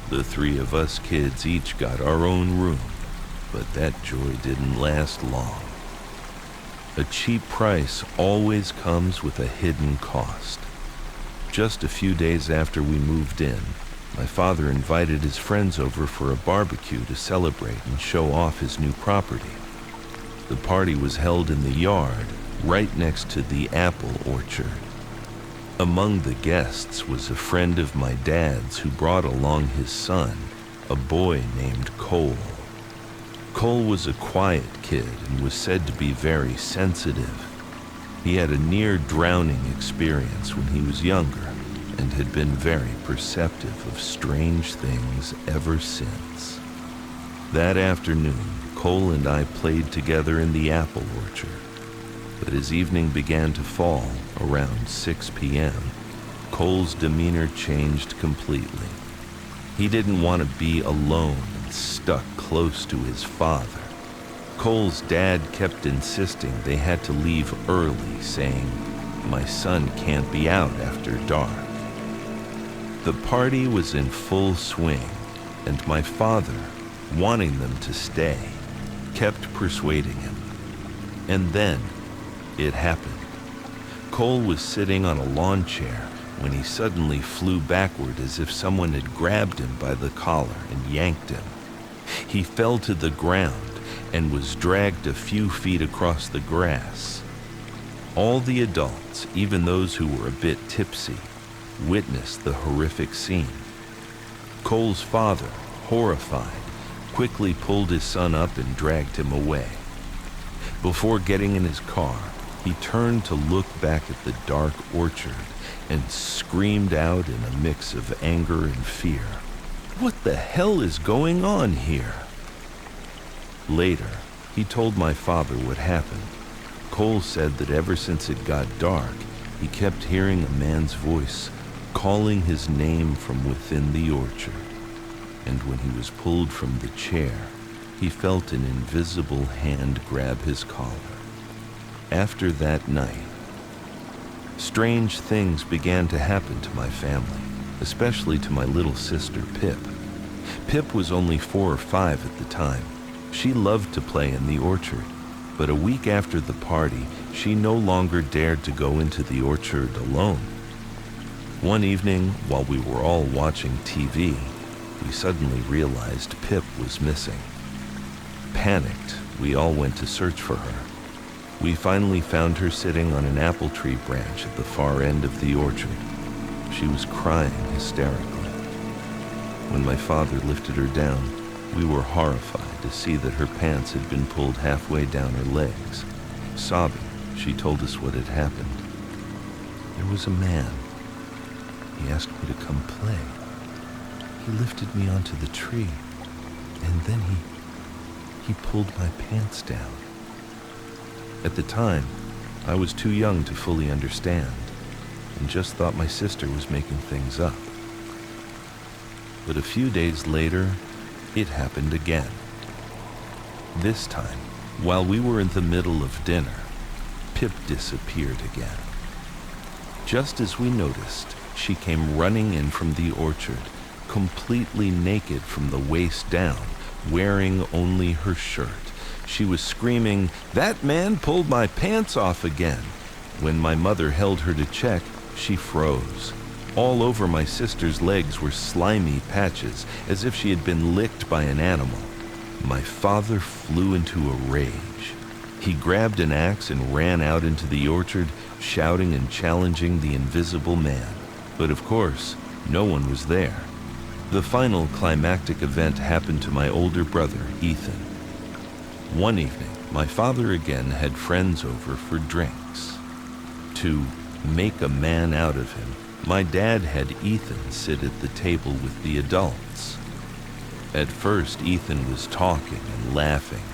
the 3 of us kids each got our own room, but that joy didn't last long. A cheap price always comes with a hidden cost. Just a few days after we moved in, my father invited his friends over for a barbecue to celebrate and show off his new property. The party was held in the yard, right next to the apple orchard. Among the guests was a friend of my dad's who brought along his son, a boy named Cole. Cole was a quiet kid and was said to be very sensitive. He had a near-drowning experience when he was younger and had been very perceptive of strange things ever since. That afternoon, Cole and I played together in the apple orchard. But as evening began to fall, around 6 p.m., Cole's demeanor changed completely. He didn't want to be alone and stuck close to his father. Cole's dad kept insisting they had to leave early, saying, "My son can't be out after dark." The party was in full swing, and my father, wanting them to stay, kept persuading him. And then, it happened. Cole was sitting on a lawn chair when he suddenly flew backward as if someone had grabbed him by the collar and yanked him. He fell to the ground and was dragged a few feet across the grass. All the adults, even those who were a bit tipsy, witnessed the horrific scene. Cole's father, horrified, quickly pulled his son up and dragged him away. Before getting in his car, he turned to look back at the dark orchard and screamed out in a mix of anger and fear, "What the hell is going on here?" Later, he told my father what happened. Cole said that ever since it got dark, he kept hearing a man's voice calling his name from within the orchard. And when he was pulled from the chair, he felt an invisible hand grab his collar. After that night, strange things began to happen to my family, especially to my little sister, Pip. Pip was only 4 or 5 at the time. She loved to play in the orchard, but a week after the party, she no longer dared to go into the orchard alone. One evening, while we were all watching TV, we suddenly realized Pip was missing. Panicked, we all went to search for her. We finally found her sitting on an apple tree branch at the far end of the orchard. She was crying hysterically. When my father lifted her down, we were horrified to see that her pants had been pulled halfway down her legs. Sobbing, she told us what had happened. There was a man. He asked me to come play. He lifted me onto the tree, and then he pulled my pants down. At the time, I was too young to fully understand, and just thought my sister was making things up. But a few days later, it happened again. This time, while we were in the middle of dinner, Pip disappeared again. Just as we noticed, she came running in from the orchard, completely naked from the waist down, wearing only her shirt. She was screaming, "That man pulled my pants off again." When my mother held her to check, she froze. All over my sister's legs were slimy patches, as if she had been licked by an animal. My father flew into a rage. He grabbed an axe and ran out into the orchard, shouting and challenging the invisible man. But of course, no one was there. The final climactic event happened to my older brother, Ethan. One evening, my father again had friends over for drinks. To make a man out of him, my dad had Ethan sit at the table with the adults. At first, Ethan was talking and laughing,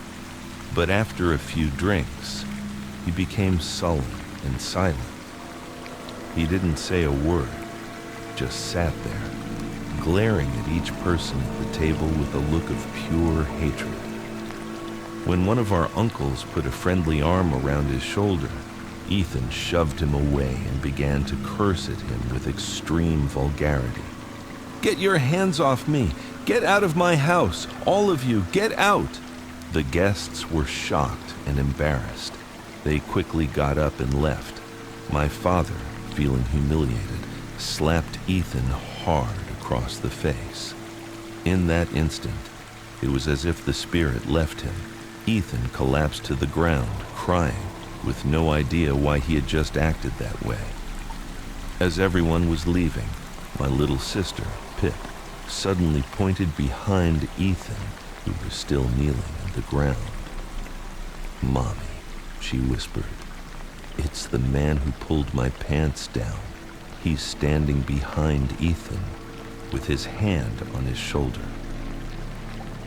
but after a few drinks, he became sullen and silent. He didn't say a word, just sat there, glaring at each person at the table with a look of pure hatred. When one of our uncles put a friendly arm around his shoulder, Ethan shoved him away and began to curse at him with extreme vulgarity. "Get your hands off me! Get out of my house! All of you, get out!" The guests were shocked and embarrassed. They quickly got up and left. My father, feeling humiliated, slapped Ethan hard across the face. In that instant, it was as if the spirit left him. Ethan collapsed to the ground, crying, with no idea why he had just acted that way. As everyone was leaving, my little sister, Pip, suddenly pointed behind Ethan, who was still kneeling on the ground. "Mommy," she whispered, "it's the man who pulled my pants down. He's standing behind Ethan, with his hand on his shoulder."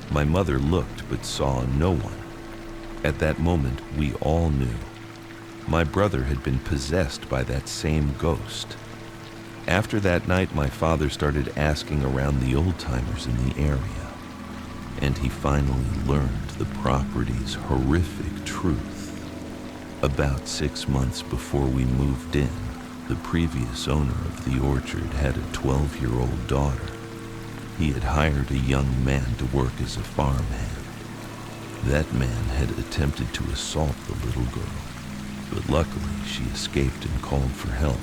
My mother looked but saw no one. At that moment, we all knew. My brother had been possessed by that same ghost. After that night, my father started asking around the old-timers in the area, and he finally learned the property's horrific truth. About 6 months before we moved in, the previous owner of the orchard had a 12-year-old daughter. He had hired a young man to work as a farmhand. That man had attempted to assault the little girl, but luckily she escaped and called for help.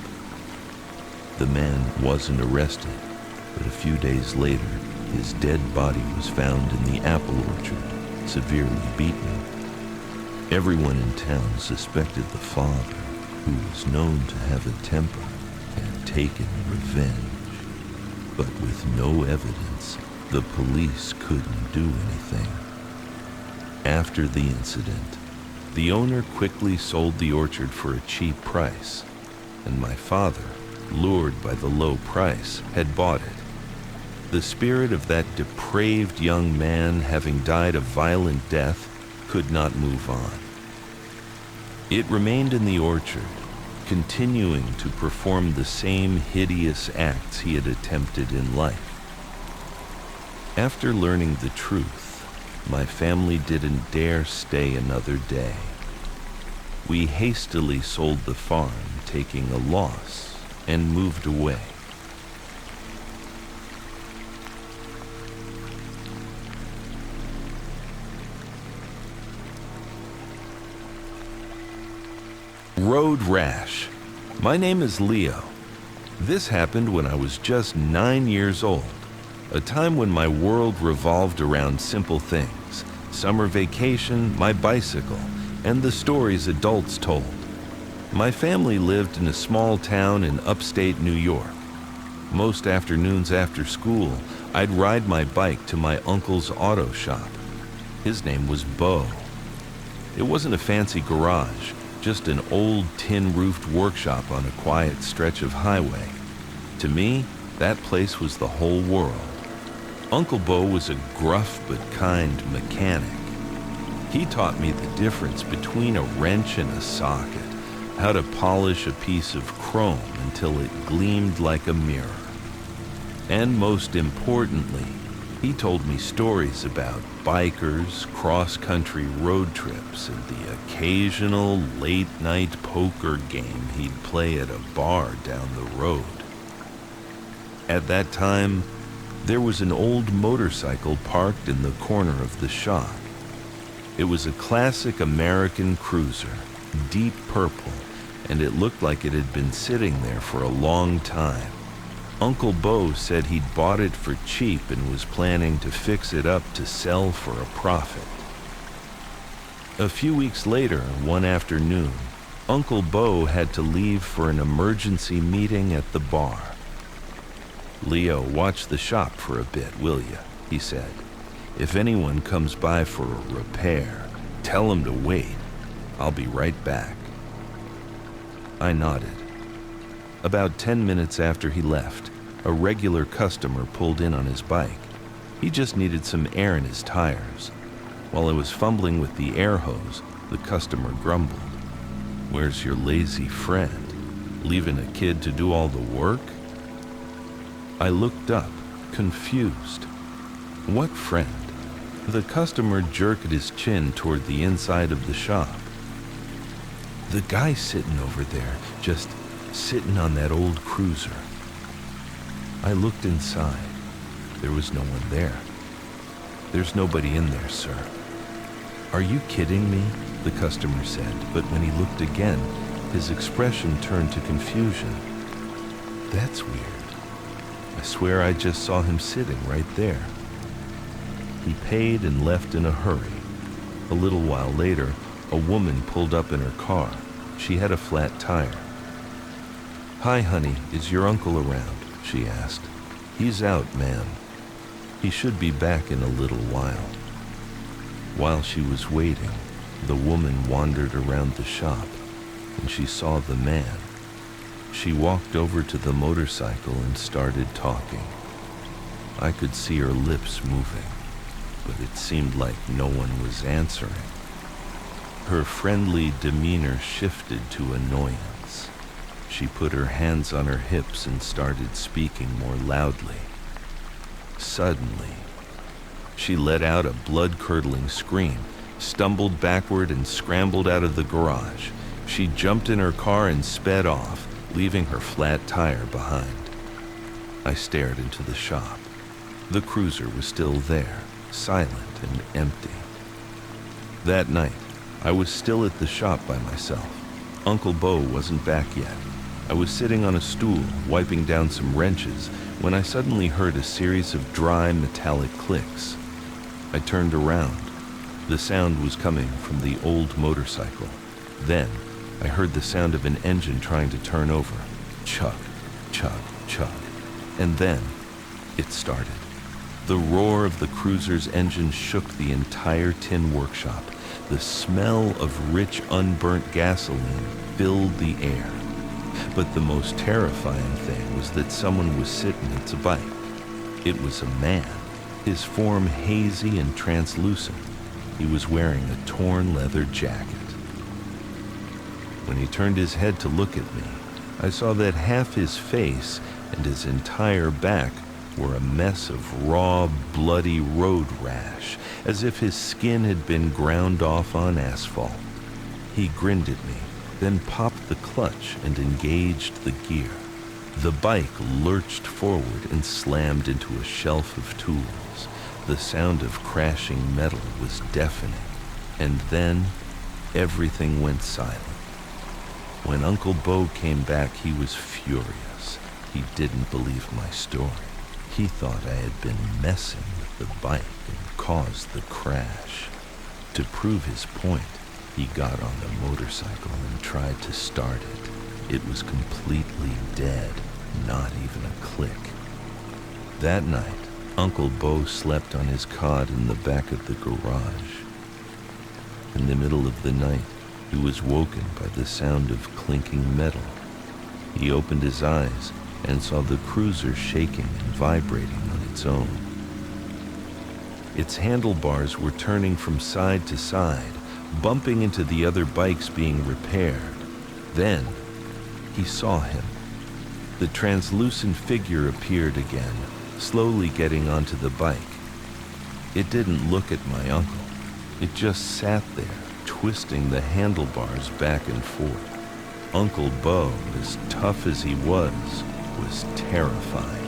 The man wasn't arrested, but a few days later, his dead body was found in the apple orchard, severely beaten. Everyone in town suspected the father, who was known to have a temper, had taken revenge. But with no evidence, the police couldn't do anything. After the incident, the owner quickly sold the orchard for a cheap price, and my father, lured by the low price, had bought it. The spirit of that depraved young man, having died a violent death, could not move on. It remained in the orchard, continuing to perform the same hideous acts he had attempted in life. After learning the truth, my family didn't dare stay another day. We hastily sold the farm, taking a loss, and moved away. Road rash. My name is Leo. This happened when I was just 9 years old, a time when my world revolved around simple things: summer vacation, my bicycle, and the stories adults told. My family lived in a small town in upstate New York. Most afternoons after school, I'd ride my bike to my uncle's auto shop. His name was Bo. It wasn't a fancy garage, just an old tin-roofed workshop on a quiet stretch of highway. To me, that place was the whole world. Uncle Bo was a gruff but kind mechanic. He taught me the difference between a wrench and a socket, how to polish a piece of chrome until it gleamed like a mirror. And most importantly, he told me stories about bikers, cross-country road trips, and the occasional late-night poker game he'd play at a bar down the road. At that time, there was an old motorcycle parked in the corner of the shop. It was a classic American cruiser, deep purple, and it looked like it had been sitting there for a long time. Uncle Bo said he'd bought it for cheap and was planning to fix it up to sell for a profit. A few weeks later, one afternoon, Uncle Bo had to leave for an emergency meeting at the bar. "Leo, watch the shop for a bit, will you?" he said. "If anyone comes by for a repair, tell them to wait. I'll be right back." I nodded. About 10 minutes after he left, a regular customer pulled in on his bike. He just needed some air in his tires. While I was fumbling with the air hose, the customer grumbled. "Where's your lazy friend? Leaving a kid to do all the work?" I looked up, confused. What friend? The customer jerked his chin toward the inside of the shop. "The guy sitting over there, just sitting on that old cruiser." I looked inside. There was no one there. "There's nobody in there, sir." "Are you kidding me?" the customer said, but when he looked again, his expression turned to confusion. "That's weird. I swear I just saw him sitting right there." He paid and left in a hurry. A little while later, a woman pulled up in her car. She had a flat tire. "Hi, honey, is your uncle around?" she asked. "He's out, ma'am. He should be back in a little while." While she was waiting, the woman wandered around the shop, and she saw the man. She walked over to the motorcycle and started talking. I could see her lips moving, but it seemed like no one was answering. Her friendly demeanor shifted to annoyance. She put her hands on her hips and started speaking more loudly. Suddenly, she let out a blood-curdling scream, stumbled backward and scrambled out of the garage. She jumped in her car and sped off, leaving her flat tire behind. I stared into the shop. The cruiser was still there, silent and empty. That night, I was still at the shop by myself. Uncle Bo wasn't back yet. I was sitting on a stool, wiping down some wrenches, when I suddenly heard a series of dry metallic clicks. I turned around. The sound was coming from the old motorcycle. Then, I heard the sound of an engine trying to turn over. Chug, chug, chug. And then, it started. The roar of the cruiser's engine shook the entire tin workshop. The smell of rich, unburnt gasoline filled the air. But the most terrifying thing was that someone was sitting at the bike. It was a man, his form hazy and translucent. He was wearing a torn leather jacket. When he turned his head to look at me, I saw that half his face and his entire back were a mess of raw, bloody road rash, as if his skin had been ground off on asphalt. He grinned at me, then popped the clutch and engaged the gear. The bike lurched forward and slammed into a shelf of tools. The sound of crashing metal was deafening, and then everything went silent. When Uncle Bo came back, he was furious. He didn't believe my story. He thought I had been messing with the bike and caused the crash. To prove his point, He got on the motorcycle and tried to start it. It was completely dead, not even a click. That night, Uncle Bo slept on his cot in the back of the garage. In the middle of the night, he was woken by the sound of clinking metal. He opened his eyes and saw the cruiser shaking and vibrating on its own. Its handlebars were turning from side to side, bumping into the other bikes being repaired. Then, he saw him. The translucent figure appeared again, slowly getting onto the bike. It didn't look at my uncle. It just sat there, twisting the handlebars back and forth. Uncle Bo, as tough as he was terrified.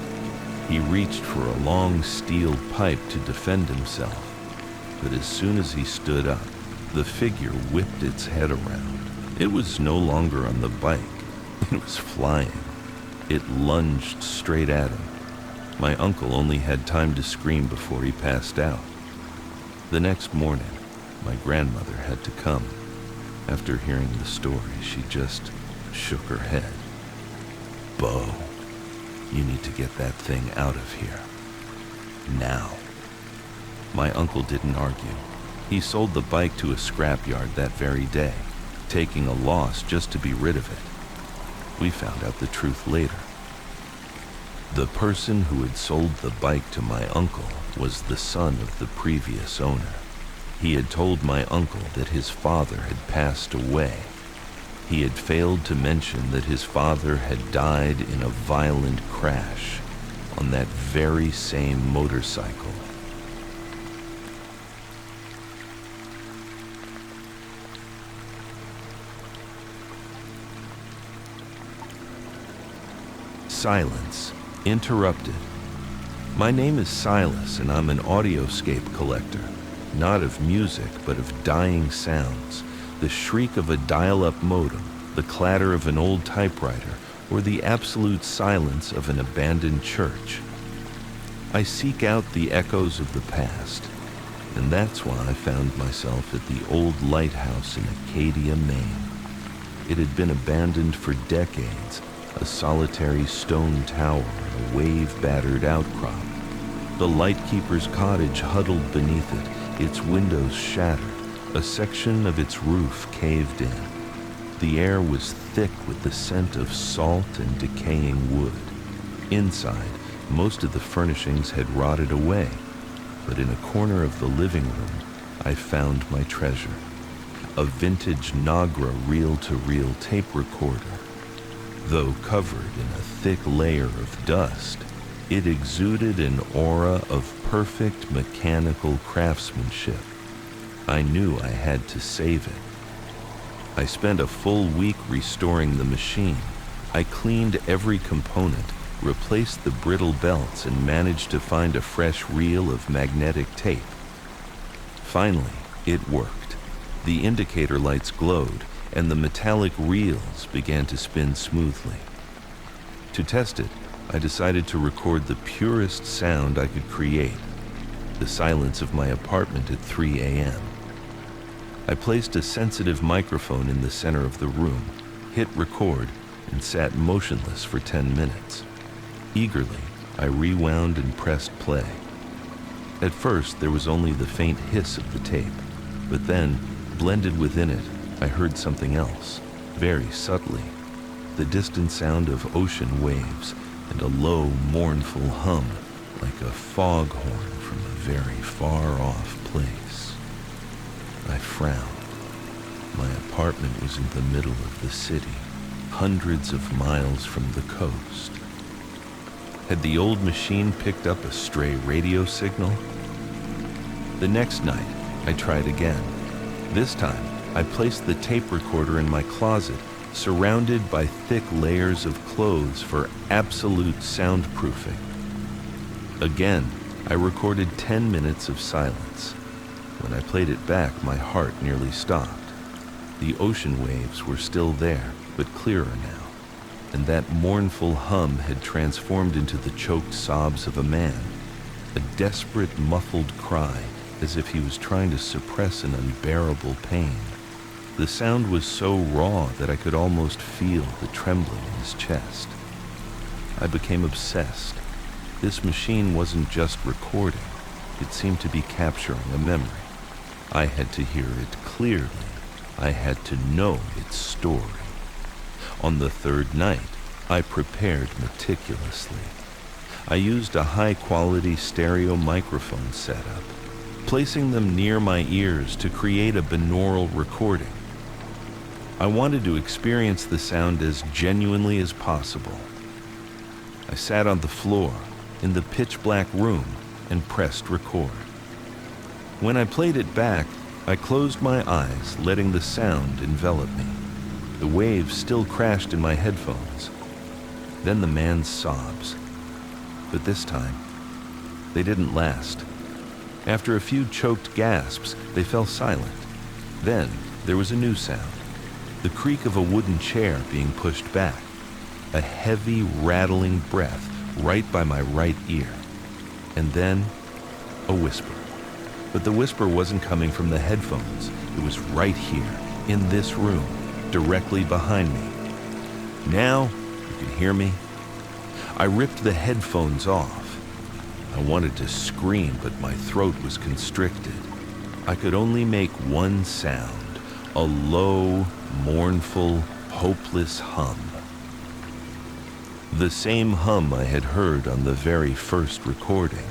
He reached for a long steel pipe to defend himself, but as soon as he stood up, the figure whipped its head around. It was no longer on the bike. It was flying. It lunged straight at him. My uncle only had time to scream before he passed out. The next morning, my grandmother had to come. After hearing the story, she just shook her head. Bo, you need to get that thing out of here. Now. My uncle didn't argue. He sold the bike to a scrapyard that very day, taking a loss just to be rid of it. We found out the truth later. The person who had sold the bike to my uncle was the son of the previous owner. He had told my uncle that his father had passed away. He had failed to mention that his father had died in a violent crash on that very same motorcycle. Silence, interrupted. My name is Silas, and I'm an audioscape collector, not of music, but of dying sounds, the shriek of a dial-up modem, the clatter of an old typewriter, or the absolute silence of an abandoned church. I seek out the echoes of the past, and that's why I found myself at the old lighthouse in Acadia, Maine. It had been abandoned for decades, a solitary stone tower in a wave-battered outcrop. The lightkeeper's cottage huddled beneath it, its windows shattered, a section of its roof caved in. The air was thick with the scent of salt and decaying wood. Inside, most of the furnishings had rotted away, but in a corner of the living room, I found my treasure. A vintage Nagra reel-to-reel tape recorder. Though covered in a thick layer of dust, it exuded an aura of perfect mechanical craftsmanship. I knew I had to save it. I spent a full week restoring the machine. I cleaned every component, replaced the brittle belts, and managed to find a fresh reel of magnetic tape. Finally, it worked. The indicator lights glowed, and the metallic reels began to spin smoothly. To test it, I decided to record the purest sound I could create, the silence of my apartment at 3 a.m. I placed a sensitive microphone in the center of the room, hit record, and sat motionless for 10 minutes. Eagerly, I rewound and pressed play. At first, there was only the faint hiss of the tape, but then, blended within it, I heard something else, very subtly, the distant sound of ocean waves and a low, mournful hum, like a foghorn from a very far-off place. I frowned. My apartment was in the middle of the city, hundreds of miles from the coast. Had the old machine picked up a stray radio signal? The next night, I tried again. This time, I placed the tape recorder in my closet, surrounded by thick layers of clothes for absolute soundproofing. Again, I recorded 10 minutes of silence. When I played it back, my heart nearly stopped. The ocean waves were still there, but clearer now, and that mournful hum had transformed into the choked sobs of a man, a desperate, muffled cry, as if he was trying to suppress an unbearable pain. The sound was so raw that I could almost feel the trembling in his chest. I became obsessed. This machine wasn't just recording, it seemed to be capturing a memory. I had to hear it clearly. I had to know its story. On the third night, I prepared meticulously. I used a high-quality stereo microphone setup, placing them near my ears to create a binaural recording. I wanted to experience the sound as genuinely as possible. I sat on the floor in the pitch-black room and pressed record. When I played it back, I closed my eyes, letting the sound envelop me. The waves still crashed in my headphones. Then the man's sobs. But this time, they didn't last. After a few choked gasps, they fell silent. Then there was a new sound. The creak of a wooden chair being pushed back. A heavy, rattling breath right by my right ear. And then, a whisper. But the whisper wasn't coming from the headphones. It was right here, in this room, directly behind me. Now, you can hear me. I ripped the headphones off. I wanted to scream, but my throat was constricted. I could only make one sound, a low, mournful, hopeless hum. The same hum I had heard on the very first recording.